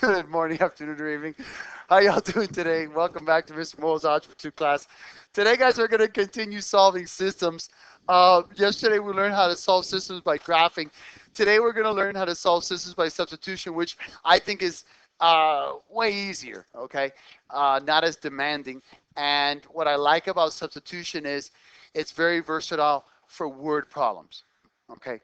Good morning, afternoon, or evening. How y'all doing today? Welcome back to Mr. Mo's Algebra 2 class. Today, guys, we're going to continue solving systems. Yesterday, we learned how to solve systems by graphing. Today, we're going to learn how to solve systems by substitution, which I think is way easier, okay? Not as demanding. And what I like about substitution is it's very versatile for word problems, okay?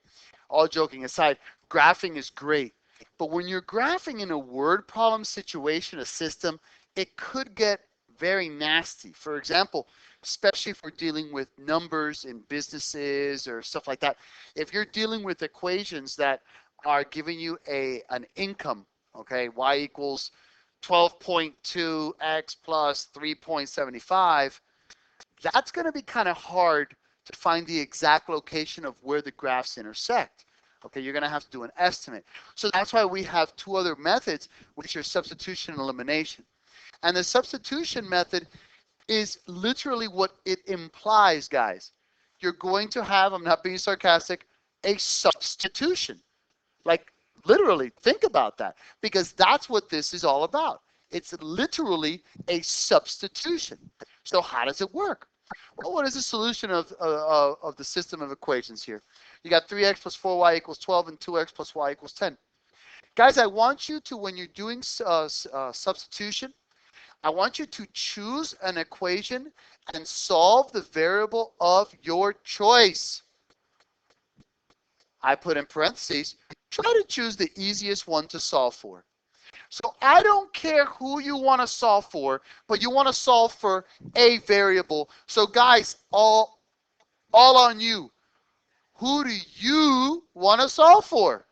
All joking aside, graphing is great. But when you're graphing in a word problem situation, a system, it could get very nasty. For example, especially if we're dealing with numbers in businesses or stuff like that. If you're dealing with equations that are giving you an income, okay, y equals 12.2x plus 3.75, that's going to be kind of hard to find the exact location of where the graphs intersect. Okay, you're going to have to do an estimate. So that's why we have two other methods, which are substitution and elimination. And the substitution method is literally what it implies, guys. You're going to have, I'm not being sarcastic, a substitution. Like, literally, think about that. Because that's what this is all about. It's literally a substitution. So how does it work? Well, what is the solution of the system of equations here? You got 3x plus 4y equals 12 and 2x plus y equals 10. Guys, I want you to, when you're doing substitution, I want you to choose an equation and solve the variable of your choice. I put in parentheses, try to choose the easiest one to solve for. So I don't care who you want to solve for, but you want to solve for a variable. So guys, all on you. Who do you want to solve for?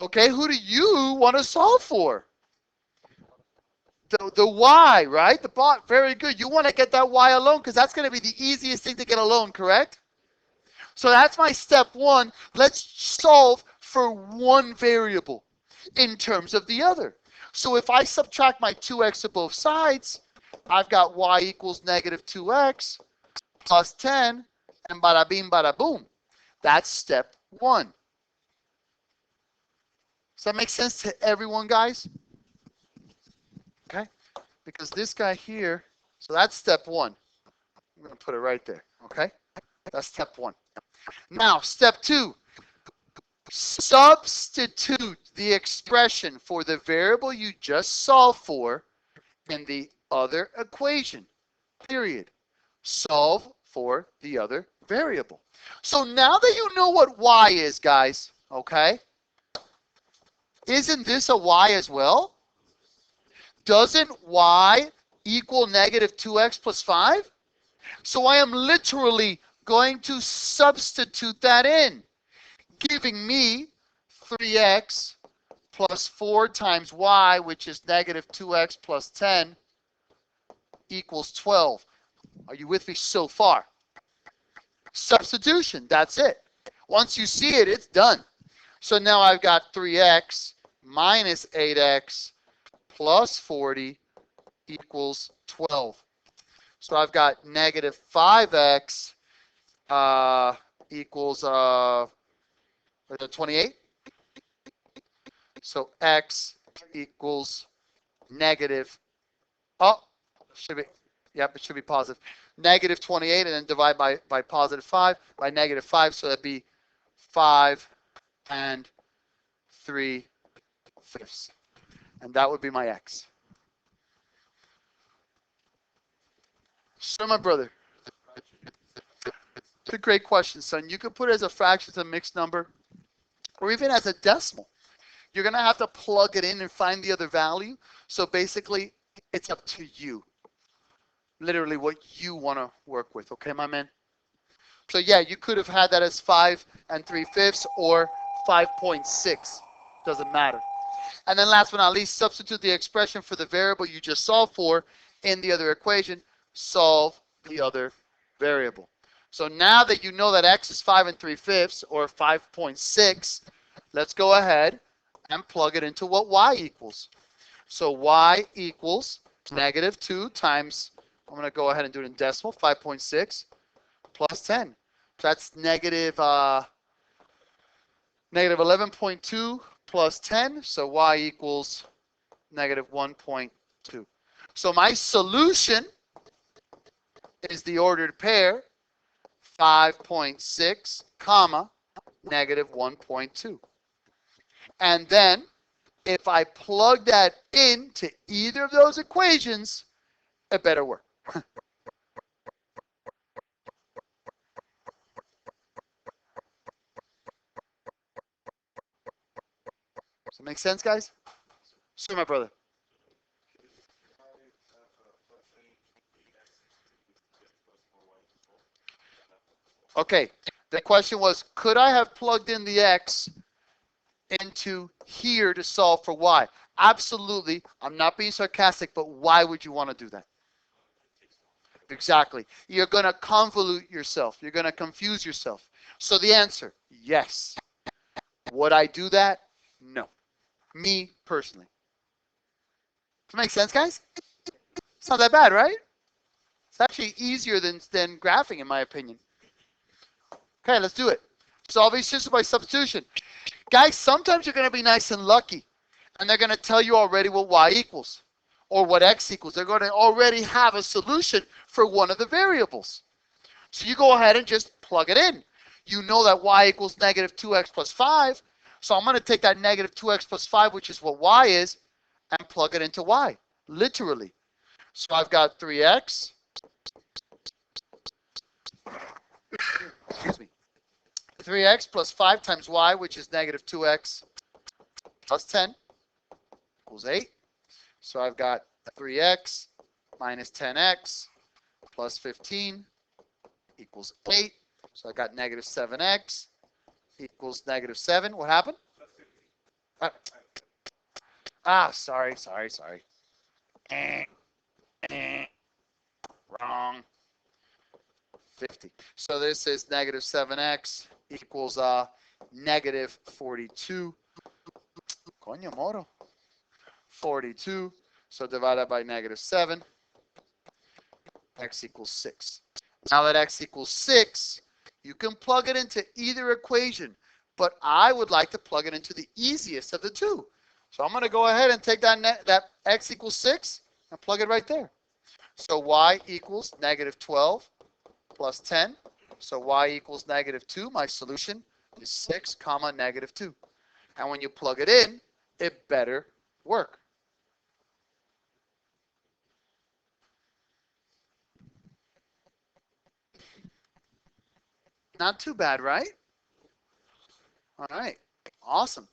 Okay, who do you want to solve for? The y, right? The bot, very good. You want to get that y alone because that's going to be the easiest thing to get alone, correct? So that's my step one. Let's solve for one variable in terms of the other. So if I subtract my 2x to both sides, I've got y equals negative 2x plus 10, and bada bing, bada boom. That's step one. Does that make sense to everyone, guys? Okay? Because this guy here, so that's step one. I'm going to put it right there, okay? That's step one. Now, step two, substitute the expression for the variable you just solved for in the other equation, period. Solve for the other variable. So now that you know what y is, guys, okay, isn't this a y as well? Doesn't y equal negative 2x plus 5? So I am literally going to substitute that in, giving me 3x plus 4 times y, which is negative 2x plus 10, equals 12. Are you with me so far? Substitution, that's it. Once you see it, it's done. So now I've got 3x minus 8x plus 40 equals 12. So I've got negative 5x equals 28. So x equals negative, should be, yep, it should be positive. Negative 28, and then divide by positive 5, by negative 5, so that'd be 5 and 3/5. And that would be my x. So my brother, it's a great question, son. You could put it as a fraction, as a mixed number, or even as a decimal. You're going to have to plug it in and find the other value. So basically, it's up to you. Literally what you want to work with. Okay, my man? So yeah, you could have had that as 5 and 3/5 or 5.6. Doesn't matter. And then last but not least, substitute the expression for the variable you just solved for in the other equation. Solve the other variable. So now that you know that x is 5 and 3/5 or 5.6, let's go ahead and plug it into what y equals. So y equals negative 2 times, I'm going to go ahead and do it in decimal, 5.6 plus 10. So that's negative Negative 11.2 plus 10, so y equals negative 1.2. So my solution is the ordered pair, 5.6, comma, negative 1.2. And then, if I plug that into either of those equations, it better work. Does that make sense, guys? Sure, my brother. Okay, the question was, could I have plugged in the x into here to solve for y? Absolutely. I'm not being sarcastic, but why would you want to do that? Exactly. You're going to convolute yourself. You're going to confuse yourself. So the answer, yes. Would I do that? No. Me, personally. Does that make sense, guys? It's not that bad, right? It's actually easier than graphing, in my opinion. Okay, let's do it. Solve each system by substitution. Guys, sometimes you're going to be nice and lucky, and they're going to tell you already what y equals or what x equals. They're going to already have a solution for one of the variables. So you go ahead and just plug it in. You know that y equals negative 2x plus 5. So I'm going to take that negative 2x plus 5, which is what y is, and plug it into y, literally. So I've got 3x. Excuse me. 3x plus 5 times y, which is negative 2x plus 10 equals 8. So I've got 3x minus 10x plus 15 equals 8. So I've got negative 7x equals negative 7. What happened? Sorry. Wrong. 50. So this is negative 7x equals negative 42. Coño moro. 42. So divided by negative 7. X equals 6. Now that x equals 6, you can plug it into either equation, but I would like to plug it into the easiest of the two. So I'm going to go ahead and take that x equals 6 and plug it right there. So y equals negative 12 plus 10. So y equals negative 2. My solution is 6 comma negative 2. And when you plug it in, it better work. Not too bad, right? All right. Awesome.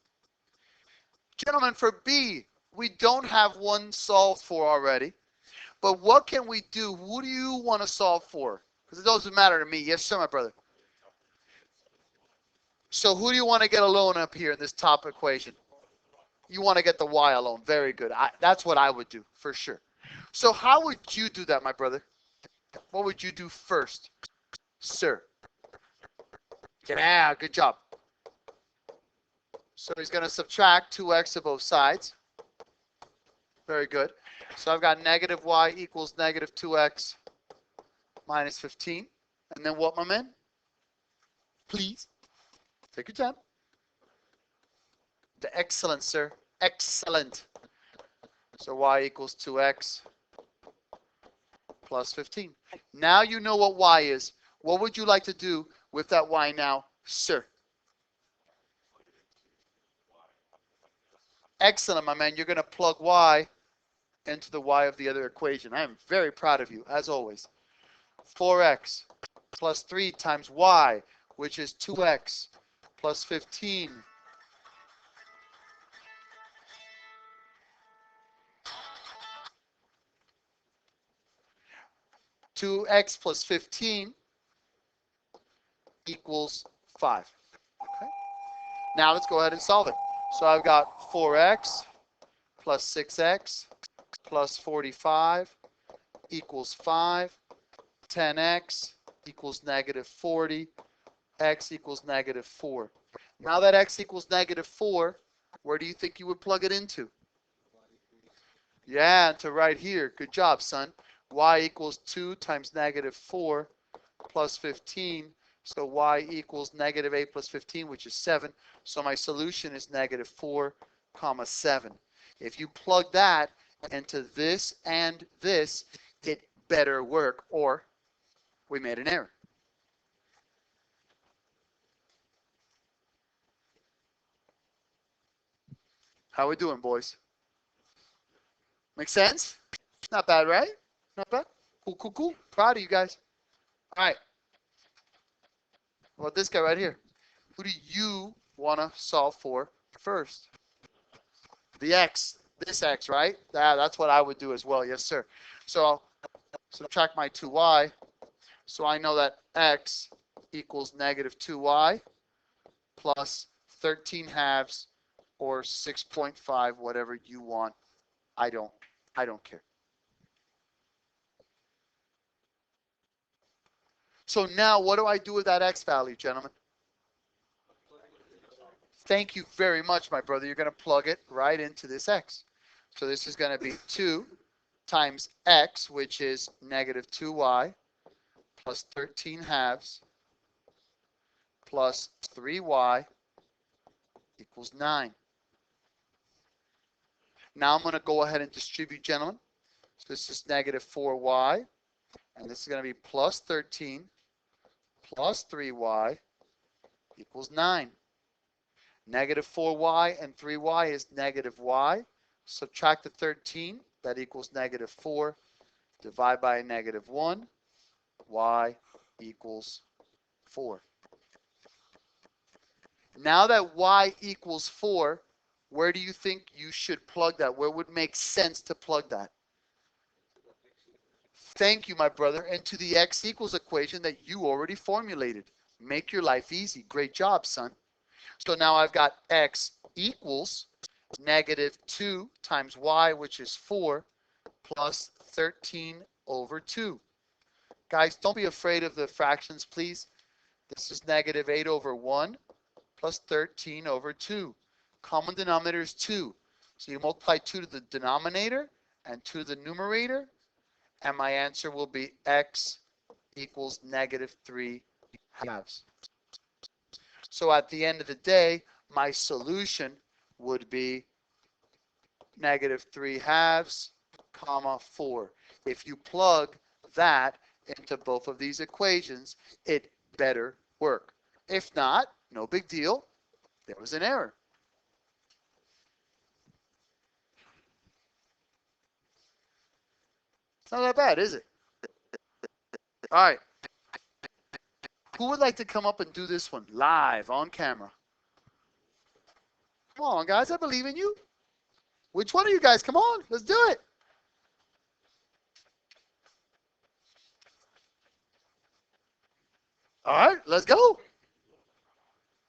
Gentlemen, for B, we don't have one solved for already. But what can we do? Who do you want to solve for? Because it doesn't matter to me. Yes, sir, my brother. So who do you want to get alone up here in this top equation? You want to get the y alone. Very good. That's what I would do, for sure. So how would you do that, my brother? What would you do first? Sir. Yeah, good job. So he's going to subtract 2x to both sides. Very good. So I've got negative y equals negative 2x minus 15. And then what, my man? Please. Take your time. Excellent, sir. Excellent. So y equals 2x plus 15. Now you know what y is. What would you like to do with that y now, sir? Excellent, my man. You're going to plug y into the y of the other equation. I am very proud of you, as always. 4x plus 3 times y, which is 2x plus 15. Two x plus 15 equals 5. Okay. Now let's go ahead and solve it. So I've got 4x plus 6x plus 45 equals 5. 10x equals negative 40. X equals negative 4. Now that x equals negative 4, where do you think you would plug it into? Yeah, into right here. Good job, son. Y equals 2 times negative 4 plus 15 So y equals negative 8 plus 15, which is 7. So my solution is negative 4, comma 7. If you plug that into this and this, it better work, or we made an error. How we doing, boys? Make sense? Not bad, right? Not bad? Cool, cool, cool. Proud of you guys. All right. Well, this guy right here. Who do you want to solve for first? The x. This x, right? That's what I would do as well. Yes, sir. So I'll subtract my 2y. So I know that x equals negative 2y plus 13 halves or 6.5, whatever you want. I don't care. So now what do I do with that x value, gentlemen? Thank you very much, my brother. You're going to plug it right into this x. So this is going to be 2 times x, which is negative 2y, plus 13 halves, plus 3y equals 9. Now I'm going to go ahead and distribute, gentlemen. So this is negative 4y, and this is going to be plus 13 plus 3y equals 9. Negative 4y and 3y is negative y. Subtract the 13, that equals negative 4. Divide by a negative 1, y equals 4. Now that y equals 4, where do you think you should plug that? Where would make sense to plug that? Thank you, my brother. Into the x equals equation that you already formulated. Make your life easy. Great job, son. So now I've got x equals negative 2 times y, which is 4, plus 13 over 2. Guys, don't be afraid of the fractions, please. This is negative 8 over 1 plus 13 over 2. Common denominator is 2. So you multiply 2 to the denominator and 2 to the numerator, and my answer will be x equals negative 3 halves. So at the end of the day, my solution would be negative 3 halves, comma 4. If you plug that into both of these equations, it better work. If not, no big deal. There was an error. It's not that bad, is it? All right. Who would like to come up and do this one live on camera? Come on, guys. I believe in you. Which one of you guys? Come on. Let's do it. All right. Let's go.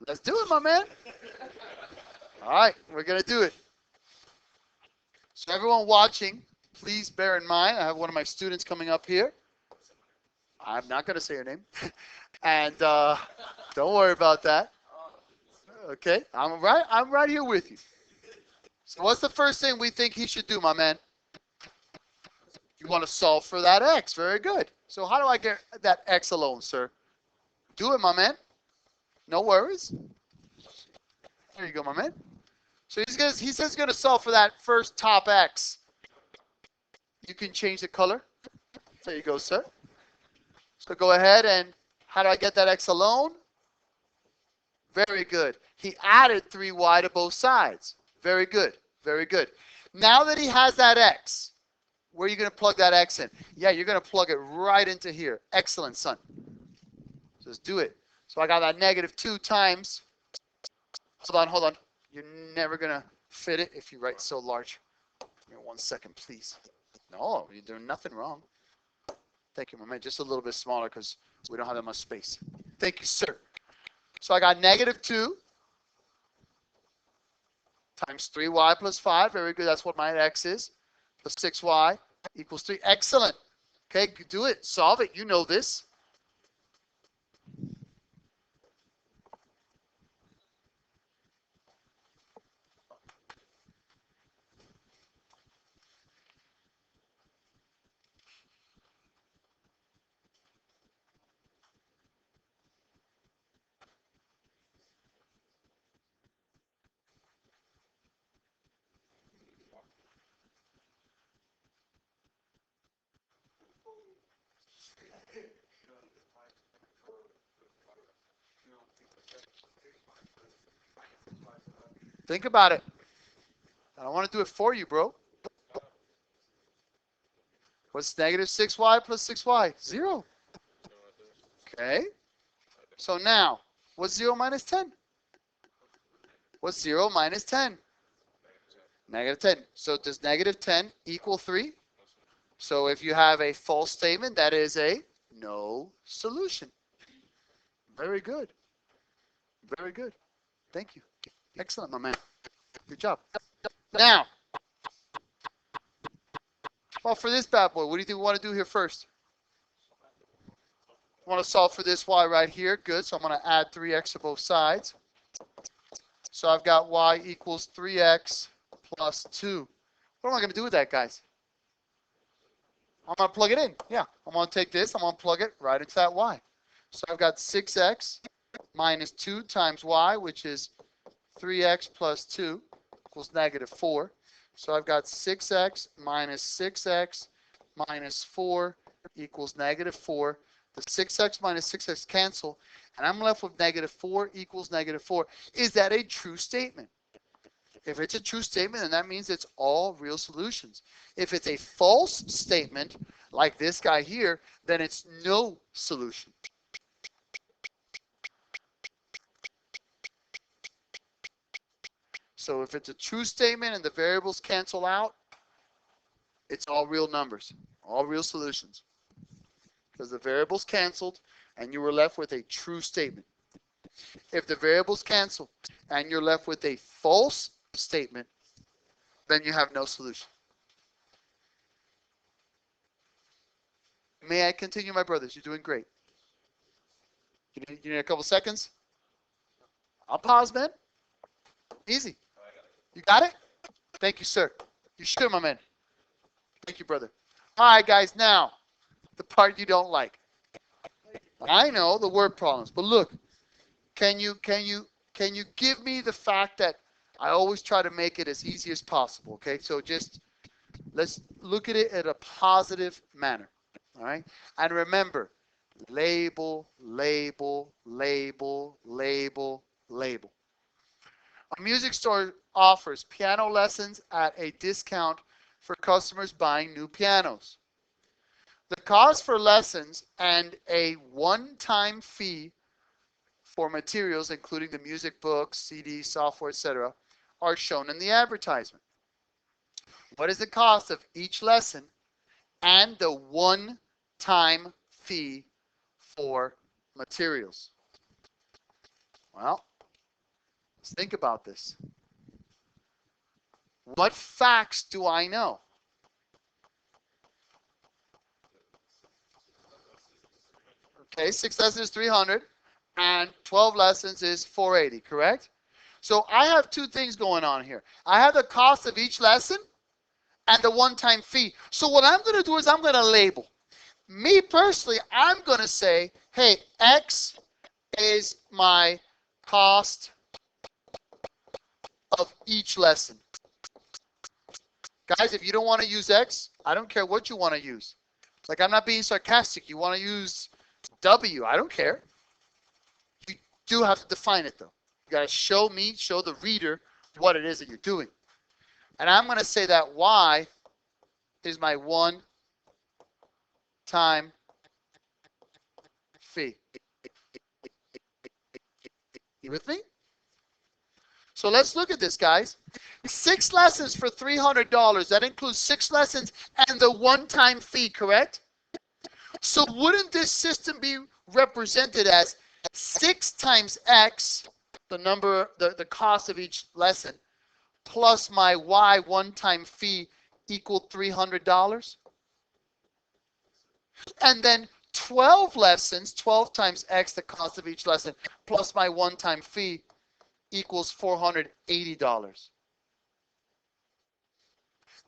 Let's do it, my man. All right. We're going to do it. So everyone watching, please bear in mind, I have one of my students coming up here. I'm not going to say her name. And don't worry about that. Okay, I'm right here with you. So what's the first thing we think he should do, my man? You want to solve for that x. Very good. So how do I get that x alone, sir? Do it, my man. No worries. There you go, my man. So he says he's going to solve for that first top x. You can change the color. There you go, sir. So go ahead and how do I get that x alone? Very good. He added 3y to both sides. Very good. Very good. Now that he has that x, where are you going to plug that x in? Yeah, you're going to plug it right into here. Excellent, son. Just do it. So I got that negative 2 times. Hold on. You're never going to fit it if you write so large. Give me 1 second, please. No, you're doing nothing wrong. Thank you, my man. Just a little bit smaller because we don't have that much space. Thank you, sir. So I got negative 2 times 3y plus 5. Very good. That's what my x is. Plus 6y equals 3. Excellent. Okay, do it. Solve it. You know this. Think about it. I don't want to do it for you, bro. What's negative 6y plus 6y? 0. Okay. So now, what's 0 minus 10? What's 0 minus 10? Negative 10. So does negative 10 equal 3? So if you have a false statement, that is a no solution. Very good. Very good. Thank you. Excellent, my man. Good job. Now, well, for this bad boy, what do you think we want to do here first? I want to solve for this y right here. Good. So I'm going to add 3x to both sides. So I've got y equals 3x plus 2. What am I going to do with that, guys? I'm going to plug it in. Yeah. I'm going to take this. I'm going to plug it right into that y. So I've got 6x minus 2 times y, which is 3x plus 2 equals negative 4. So I've got 6x minus 6x minus 4 equals negative 4. The 6x minus 6x cancel, and I'm left with negative 4 equals negative 4. Is that a true statement? If it's a true statement, then that means it's all real solutions. If it's a false statement, like this guy here, then it's no solution. So if it's a true statement and the variables cancel out, it's all real numbers, all real solutions. Because the variables canceled and you were left with a true statement. If the variables cancel and you're left with a false statement, then you have no solution. May I continue, my brothers? You're doing great. You need a couple seconds? I'll pause, man. Easy. You got it? Thank you, sir. You should, my man. Thank you, brother. All right, guys, now, the part you don't like. I know the word problems, but look, can you give me the fact that I always try to make it as easy as possible, okay? So just let's look at it in a positive manner, all right? And remember, label, label, label, label, label. A music store offers piano lessons at a discount for customers buying new pianos. The cost for lessons and a one-time fee for materials, including the music books, CDs, software, etc., are shown in the advertisement. What is the cost of each lesson and the one-time fee for materials? Well, let's think about this. What facts do I know? Okay, 6 lessons is 300 and 12 lessons is 480, correct? So I have two things going on here. I have the cost of each lesson and the one-time fee. So what I'm going to do is I'm going to label. Me personally, I'm going to say, hey, X is my cost of each lesson. Guys, if you don't want to use X, I don't care what you want to use. Like, I'm not being sarcastic. You want to use W, I don't care. You do have to define it, though. You got to show me, show the reader what it is that you're doing. And I'm going to say that Y is my one-time fee. You with me? So let's look at this, guys. 6 lessons for $300. That includes 6 lessons and the one-time fee, correct? So wouldn't this system be represented as 6 times X, the number, the cost of each lesson, plus my Y one-time fee equal $300? And then 12 lessons, 12 times X, the cost of each lesson, plus my one-time fee equals $480.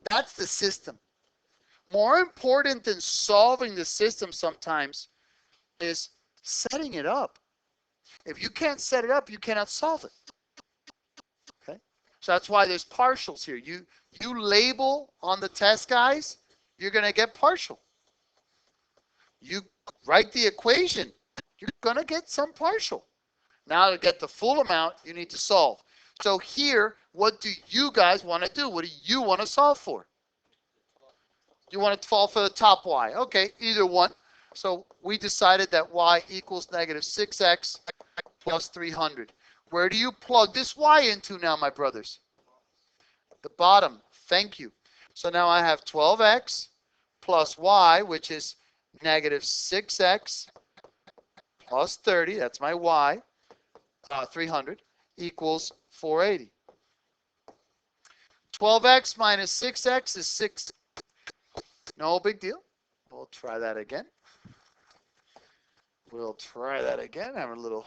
That's the system. More important than solving the system sometimes is setting it up. If you can't set it up, you cannot solve it. Okay? So that's why there's partials here. You label on the test, guys, you're going to get partial. You write the equation, you're going to get some partial. Now to get the full amount, you need to solve. So here, what do you guys want to do? What do you want to solve for? You want to solve for the top y. Okay, either one. So we decided that y equals negative 6x plus 300. Where do you plug this y into now, my brothers? The bottom. Thank you. So now I have 12x plus y, which is negative 6x plus 30. That's my y. 300 equals 480. 12x minus 6x is 6. No big deal. We'll try that again. Having a little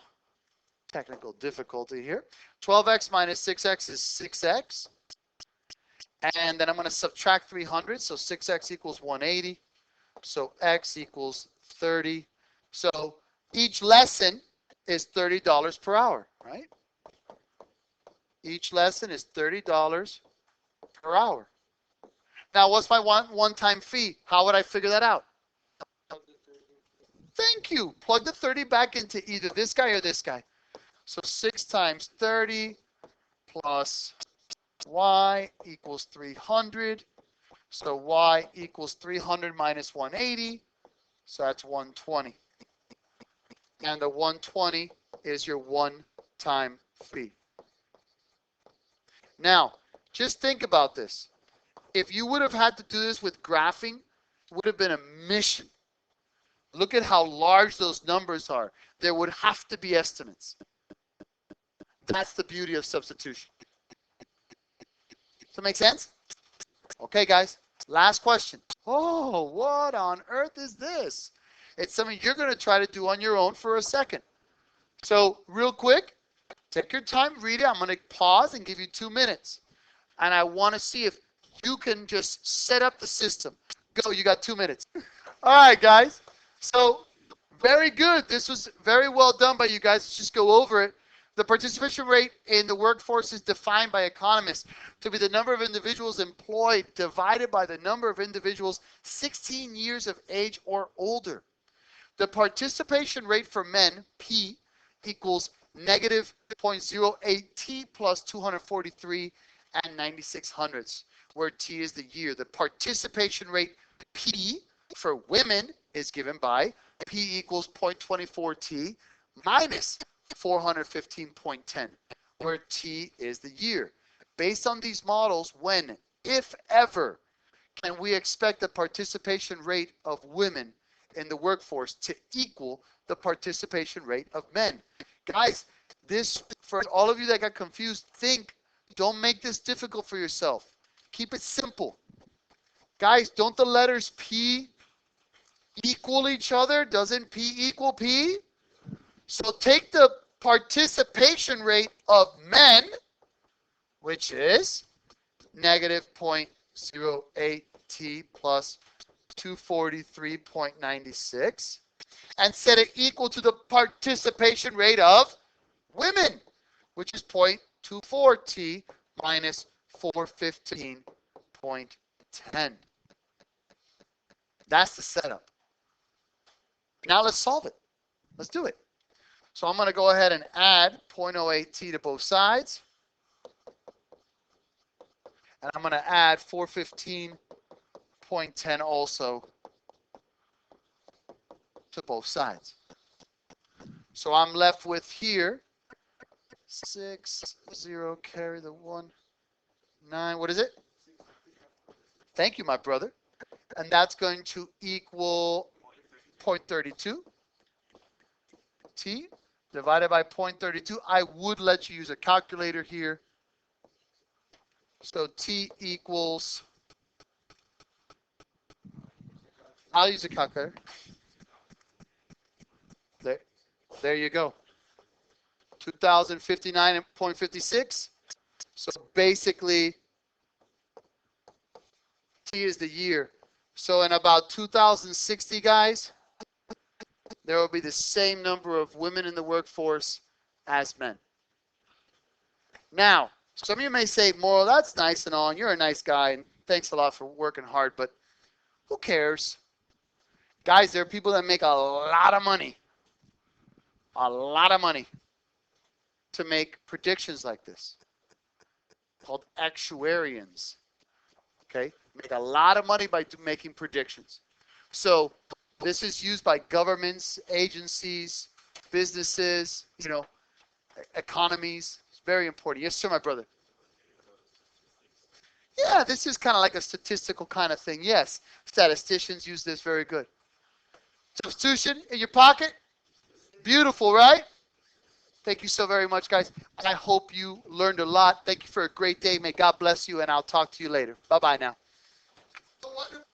technical difficulty here. 12x minus 6x is 6x. And then I'm going to subtract 300. So 6x equals 180. So x equals 30. So each lesson is $30 per hour, right? Each lesson is $30 per hour. Now, what's my one-time fee? How would I figure that out? Thank you. Plug the 30 back into either this guy or this guy. So 6 times 30 plus y equals 300. So y equals 300 minus 180. So that's 120. And the 120 is your one-time fee. Now, just think about this. If you would have had to do this with graphing, it would have been a mission. Look at how large those numbers are. There would have to be estimates. That's the beauty of substitution. Does that make sense? Okay, guys. Last question. Oh, what on earth is this? It's something you're going to try to do on your own for a second. So, real quick, take your time, read it. I'm going to pause and give you 2 minutes. And I want to see if you can just set up the system. Go, you got 2 minutes. All right, guys. So, very good. This was very well done by you guys. Let's just go over it. The participation rate in the workforce is defined by economists to be the number of individuals employed divided by the number of individuals 16 years of age or older. The participation rate for men, P, equals negative 0.08T plus 243 and 96 hundredths, where T is the year. The participation rate, P, for women is given by P equals 0.24T minus 415.10, where T is the year. Based on these models, when, if ever, can we expect the participation rate of women in the workforce to equal the participation rate of men? Guys, this, for all of you that got confused, don't make this difficult for yourself. Keep it simple. Guys, don't the letters P equal each other? Doesn't P equal P? So take the participation rate of men, which is negative 0.08T plus 243.96, and set it equal to the participation rate of women, which is 0.24T minus 415.10. That's the setup. Now let's solve it. Let's do it. So I'm going to go ahead and add 0.08T to both sides. And I'm going to add 415.10 also to both sides. So I'm left with here 6, 0, carry the 1, 9. What is it? Thank you, my brother. And that's going to equal 0.32 T divided by 0.32. I would let you use a calculator here. So T equals, I'll use a calculator. There you go. 2059.56. So basically, T is the year. So in about 2060, guys, there will be the same number of women in the workforce as men. Now, some of you may say, Morrow, that's nice and all, and you're a nice guy, and thanks a lot for working hard, but who cares? Guys, there are people that make a lot of money to make predictions like this. called actuarians. Okay, make a lot of money by making predictions. So this is used by governments, agencies, businesses, economies. It's very important. Yes, sir, my brother. Yeah, this is kind of like a statistical kind of thing. Yes, statisticians use this very good. Substitution in your pocket. Beautiful, right? Thank you so very much, guys. I hope you learned a lot. Thank you for a great day. May God bless you, and I'll talk to you later. Bye-bye now.